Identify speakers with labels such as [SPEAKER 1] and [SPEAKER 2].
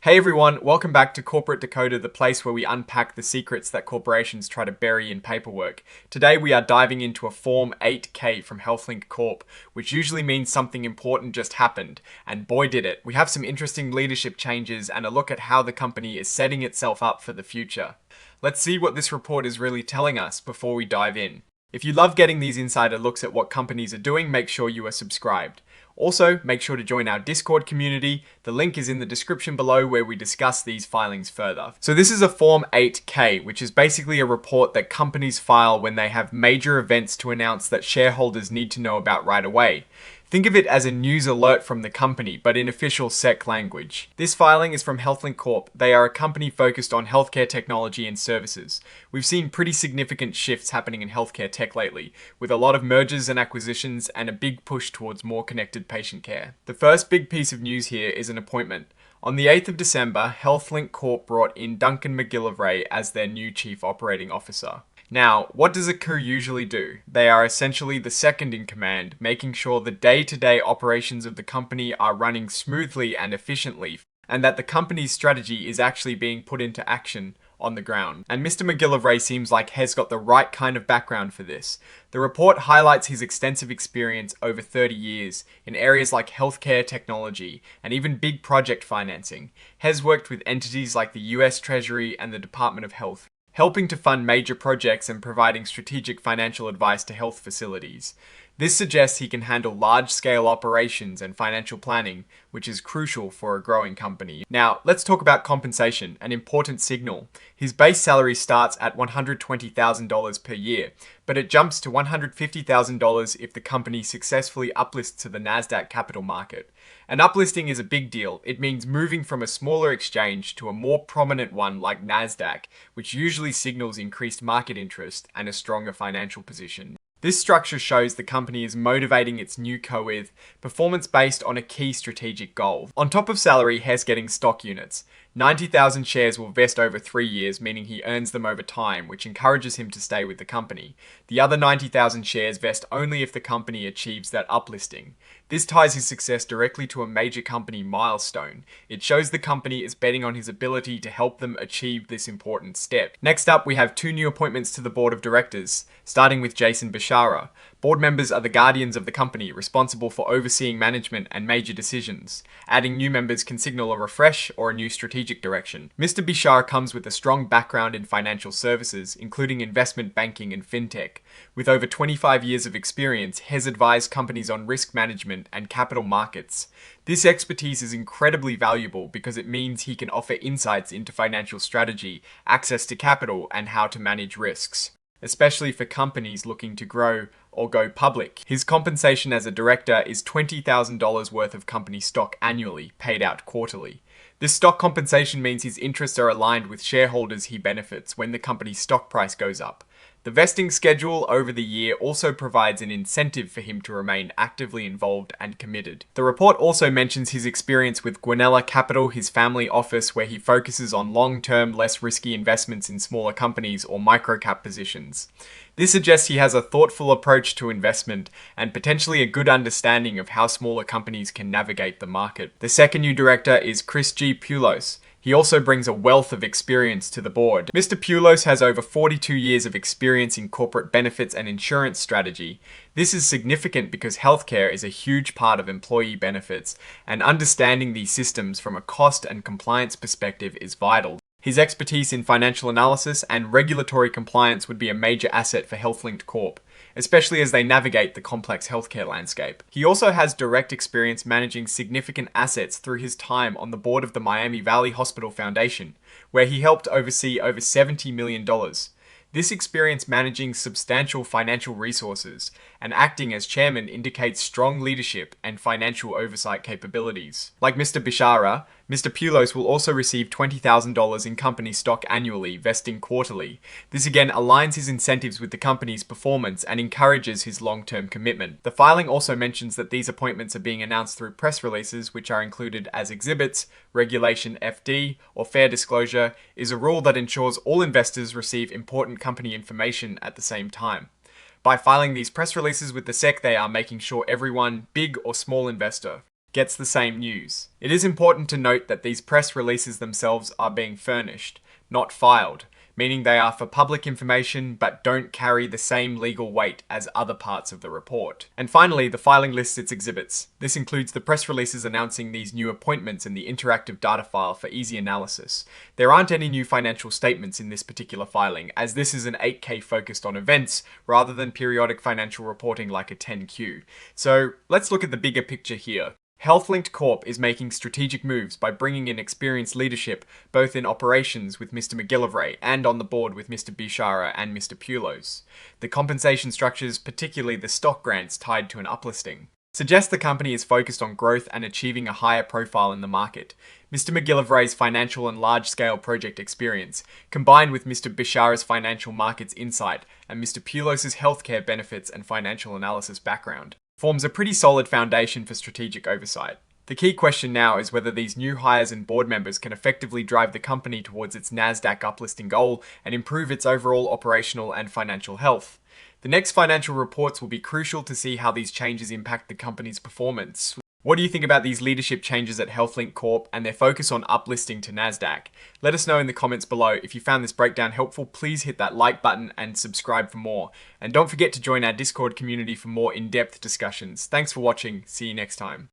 [SPEAKER 1] Hey everyone, welcome back to Corporate Dakota, the place where we unpack the secrets that corporations try to bury in paperwork. Today we are diving into a Form 8K from HealthLynk Corp, which usually means something important just happened, and boy did it. We have some interesting leadership changes and a look at how the company is setting itself up for the future. Let's see what this report is really telling us before we dive in. If you love getting these insider looks at what companies are doing, make sure you are subscribed. Also, make sure to join our Discord community. The link is in the description below where we discuss these filings further. So this is a Form 8K, which is basically a report that companies file when they have major events to announce that shareholders need to know about right away. Think of it as a news alert from the company, but in official SEC language. This filing is from HealthLynk Corp. They are a company focused on healthcare technology and services. We've seen pretty significant shifts happening in healthcare tech lately, with a lot of mergers and acquisitions and a big push towards more connected patient care. The first big piece of news here is an appointment. On the 8th of December, HealthLynk Corp brought in Duncan McGillivray as their new Chief Operating Officer. Now, what does a crew usually do? They are essentially the second in command, making sure the day-to-day operations of the company are running smoothly and efficiently, and that the company's strategy is actually being put into action on the ground. And Mr. McGillivray seems like has got the right kind of background for this. The report highlights his extensive experience over 30 years in areas like healthcare technology and even big project financing. Hez worked with entities like the US Treasury and the Department of Health, helping to fund major projects and providing strategic financial advice to health facilities. This suggests he can handle large-scale operations and financial planning, which is crucial for a growing company. Now, let's talk about compensation, an important signal. His base salary starts at $120,000 per year, but it jumps to $150,000 if the company successfully uplists to the Nasdaq capital market. An uplisting is a big deal. It means moving from a smaller exchange to a more prominent one like Nasdaq, which usually signals increased market interest and a stronger financial position. This structure shows the company is motivating its new co with performance based on a key strategic goal. On top of salary, Hez getting stock units. 90,000 shares will vest over 3 years, meaning he earns them over time, which encourages him to stay with the company. The other 90,000 shares vest only if the company achieves that uplisting. This ties his success directly to a major company milestone. It shows the company is betting on his ability to help them achieve this important step. Next up, we have 2 new appointments to the board of directors, starting with Jason Bishara. Board members are the guardians of the company, responsible for overseeing management and major decisions. Adding new members can signal a refresh or a new strategic direction. Mr. Bishara comes with a strong background in financial services, including investment banking and fintech. With over 25 years of experience, Hez advised companies on risk management and capital markets. This expertise is incredibly valuable because it means he can offer insights into financial strategy, access to capital, and how to manage risks, especially for companies looking to grow or go public. His compensation as a director is $20,000 worth of company stock annually, paid out quarterly. This stock compensation means his interests are aligned with shareholders he benefits when the company's stock price goes up. The vesting schedule over the year also provides an incentive for him to remain actively involved and committed. The report also mentions his experience with Guanella Capital, his family office, where he focuses on long-term, less risky investments in smaller companies or micro-cap positions. This suggests he has a thoughtful approach to investment and potentially a good understanding of how smaller companies can navigate the market. The second new director is Chris G. Pulos. He also brings a wealth of experience to the board. Mr. Pulos has over 42 years of experience in corporate benefits and insurance strategy. This is significant because healthcare is a huge part of employee benefits, and understanding these systems from a cost and compliance perspective is vital. His expertise in financial analysis and regulatory compliance would be a major asset for HealthLynk Corp, especially as they navigate the complex healthcare landscape. He also has direct experience managing significant assets through his time on the board of the Miami Valley Hospital Foundation, where he helped oversee over $70 million. This experience managing substantial financial resources and acting as chairman indicates strong leadership and financial oversight capabilities. Like Mr. Bishara, Mr. Pulos will also receive $20,000 in company stock annually, vesting quarterly. This again aligns his incentives with the company's performance and encourages his long-term commitment. The filing also mentions that these appointments are being announced through press releases, which are included as exhibits. Regulation FD, or fair disclosure, is a rule that ensures all investors receive important company information at the same time. By filing these press releases with the SEC, they are making sure everyone, big or small investor, gets the same news. It is important to note that these press releases themselves are being furnished, not filed, meaning they are for public information but don't carry the same legal weight as other parts of the report. And finally, the filing lists its exhibits. This includes the press releases announcing these new appointments in the interactive data file for easy analysis. There aren't any new financial statements in this particular filing, as this is an 8K focused on events rather than periodic financial reporting like a 10Q. So let's look at the bigger picture here. HealthLynked Corp is making strategic moves by bringing in experienced leadership both in operations with Mr. McGillivray and on the board with Mr. Bishara and Mr. Pulos. The compensation structures, particularly the stock grants tied to an uplisting, suggest the company is focused on growth and achieving a higher profile in the market. Mr. McGillivray's financial and large-scale project experience, combined with Mr. Bishara's financial markets insight and Mr. Pulos' healthcare benefits and financial analysis background, forms a pretty solid foundation for strategic oversight. The key question now is whether these new hires and board members can effectively drive the company towards its Nasdaq uplisting goal and improve its overall operational and financial health. The next financial reports will be crucial to see how these changes impact the company's performance. What do you think about these leadership changes at HealthLynked Corp and their focus on uplisting to Nasdaq? Let us know in the comments below. If you found this breakdown helpful, please hit that like button and subscribe for more. And don't forget to join our Discord community for more in-depth discussions. Thanks for watching. See you next time.